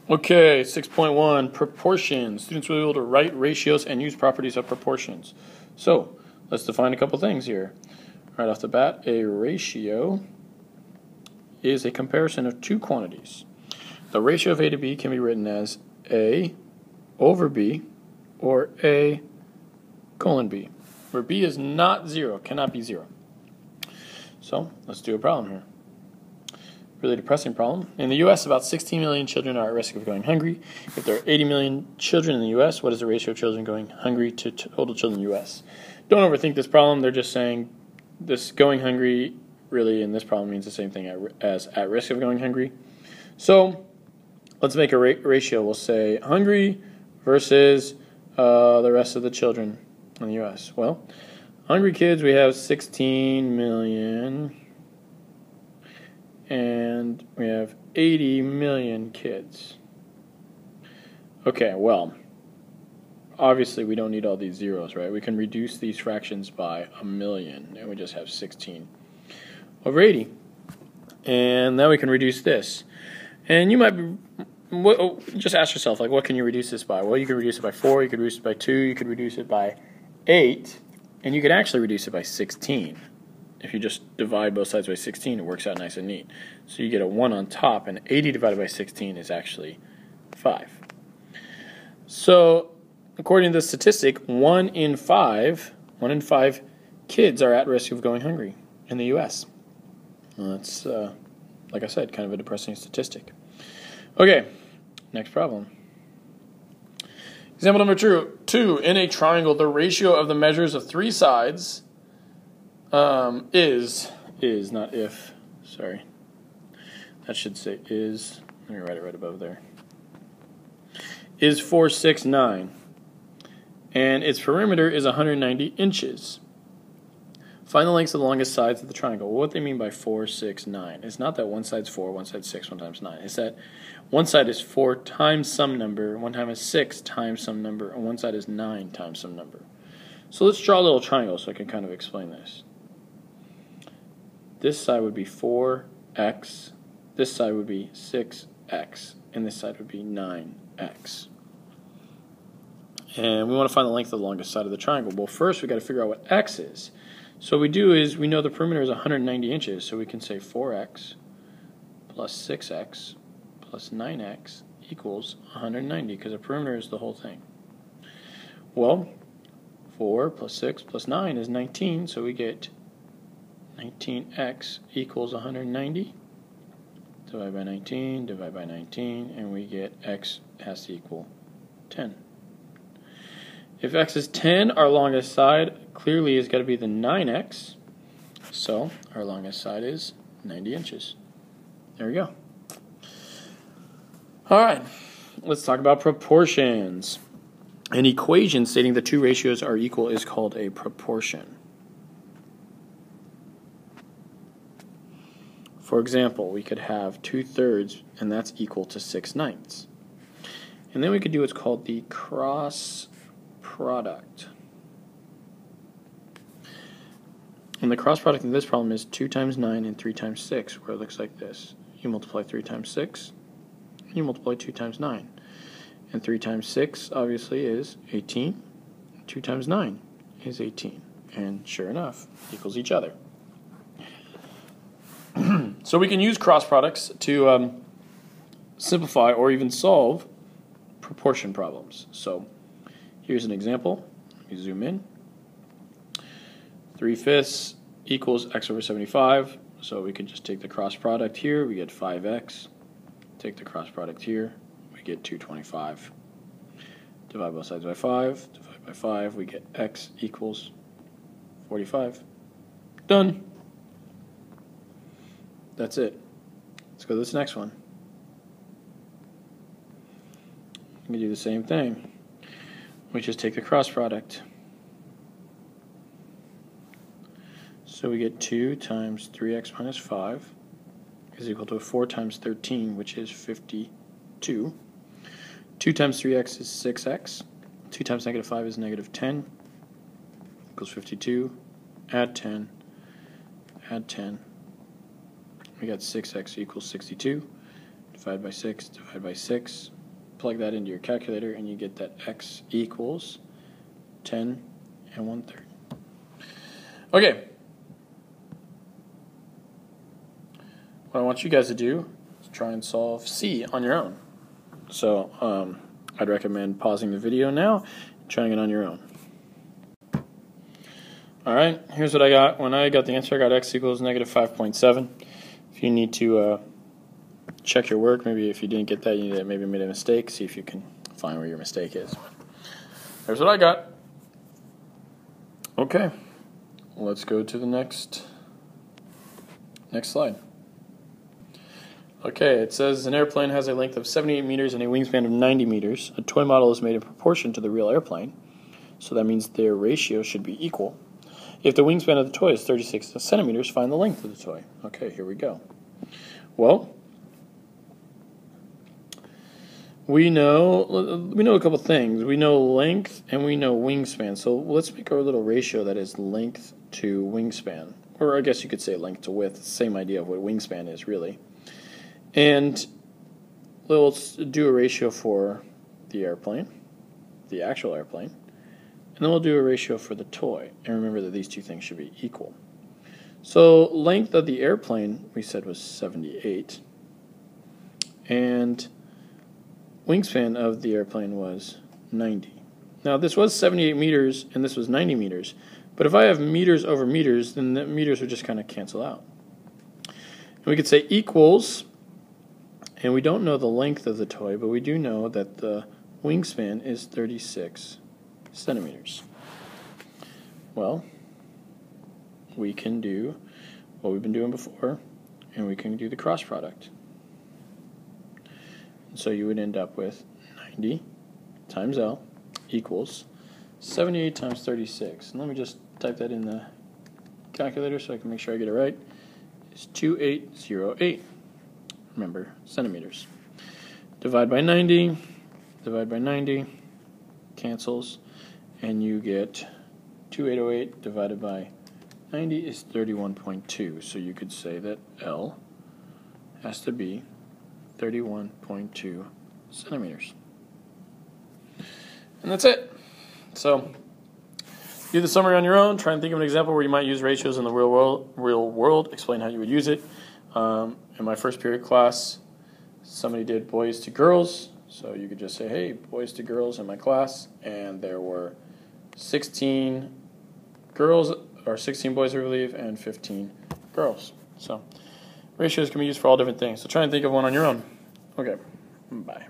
Okay, 6.1, proportions. Students will be able to write ratios and use properties of proportions. So, let's define a couple things here. Right off the bat, a ratio is a comparison of two quantities. The ratio of A to B can be written as A over B or A colon B, where B is not 0, cannot be 0. So, let's do a problem here. Really depressing problem. In the U.S., about 16 million children are at risk of going hungry. If there are 80 million children in the U.S., what is the ratio of children going hungry to total children in the U.S.? Don't overthink this problem. They're just saying this going hungry really in this problem means the same thing as at risk of going hungry. So let's make a ratio. We'll say hungry versus the rest of the children in the U.S. Well, hungry kids, we have 16 million. And we have 80 million kids. Okay, well, obviously we don't need all these zeros, right? We can reduce these fractions by 1,000,000, and we just have 16 over 80. And now we can reduce this. And you might be, just ask yourself, like, what can you reduce this by? Well, you can reduce it by 4, you could reduce it by 2, you could reduce it by 8, and you could actually reduce it by 16. If you just divide both sides by 16, it works out nice and neat. So you get a 1 on top, and 80 divided by 16 is actually 5. So according to the statistic, 1 in 5 kids are at risk of going hungry in the U.S. Well, that's, like I said, kind of a depressing statistic. Okay, next problem. Example number 2. In a triangle, the ratio of the measures of three sides is not if, sorry. That should say is. Let me write it right above there. Is 4, 6, 9. And its perimeter is 190 inches. Find the lengths of the longest sides of the triangle. Well, what they mean by 4, 6, 9. It's not that one side's 4, one side's 6, one times 9. It's that one side is 4 times some number, one time is 6 times some number, and one side is 9 times some number. So let's draw a little triangle so I can kind of explain this. This side would be 4x, this side would be 6x, and this side would be 9x. And we want to find the length of the longest side of the triangle. Well, first we've got to figure out what x is. So what we do is we know the perimeter is 190 inches, so we can say 4x plus 6x plus 9x equals 190, because the perimeter is the whole thing. Well, 4 plus 6 plus 9 is 19, so we get 19x equals 190. Divide by 19, divide by 19, and we get x has to equal 10. If x is 10, our longest side clearly is got to be the 9x. So our longest side is 90 inches. There we go. All right, let's talk about proportions. An equation stating the two ratios are equal is called a proportion. For example, we could have 2/3, and that's equal to 6/9. And then we could do what's called the cross product. And the cross product in this problem is 2 times 9 and 3 times 6, where it looks like this. You multiply 3 times 6, and you multiply 2 times 9. And 3 times 6, obviously, is 18. 2 times 9 is 18. And sure enough, equals each other. So we can use cross products to simplify or even solve proportion problems. So here's an example. Let me zoom in. 3/5 equals x over 75. So we can just take the cross product here. We get 5x. Take the cross product here. We get 225. Divide both sides by 5. Divide by 5. We get x equals 45. Done. That's it. Let's go to this next one. We can do the same thing. We just take the cross product. So we get 2 times 3x minus 5 is equal to 4 times 13, which is 52. 2 times 3x is 6x. 2 times negative 5 is negative 10. Equals 52. Add 10. Add 10. We got 6x equals 62. Divide by 6, divide by 6. plug that into your calculator, and you get that x equals 10 1/3. Okay. What I want you guys to do is try and solve C on your own. So I'd recommend pausing the video now and trying it on your own. Alright, here's what I got. When I got the answer, I got x equals negative 5.7. If you need to check your work, maybe if you didn't get that, you maybe made a mistake, see if you can find where your mistake is. Here's what I got. Okay, let's go to the next slide. Okay, it says an airplane has a length of 78 meters and a wingspan of 90 meters. A toy model is made in proportion to the real airplane, so that means their ratio should be equal. If the wingspan of the toy is 36 centimeters, find the length of the toy. Okay, here we go. Well, we know a couple things. We know length and we know wingspan. So let's make our little ratio that is length to wingspan. Or I guess you could say length to width. Same idea of what wingspan is, really. And let's do a ratio for the airplane, the actual airplane. And then we'll do a ratio for the toy. And remember that these two things should be equal. So length of the airplane, we said, was 78. And wingspan of the airplane was 90. Now this was 78 meters and this was 90 meters. But if I have meters over meters, then the meters would just kind of cancel out. And we could say equals, and we don't know the length of the toy, but we do know that the wingspan is 36 centimeters. Well, we can do what we've been doing before, and we can do the cross product. So you would end up with 90 times L equals 78 times 36. And let me just type that in the calculator so I can make sure I get it right. It's 2808. Remember, centimeters. Divide by 90, cancels, and you get 2808 divided by 90 is 31.2. So you could say that L has to be 31.2 centimeters. And that's it. So do the summary on your own. Try and think of an example where you might use ratios in the real world. Explain how you would use it. In my first period class, somebody did boys to girls. So you could just say, hey, boys to girls in my class. And there were 16 girls, or 16 boys, I believe, and 15 girls. So ratios can be used for all different things. So try and think of one on your own. Okay, bye.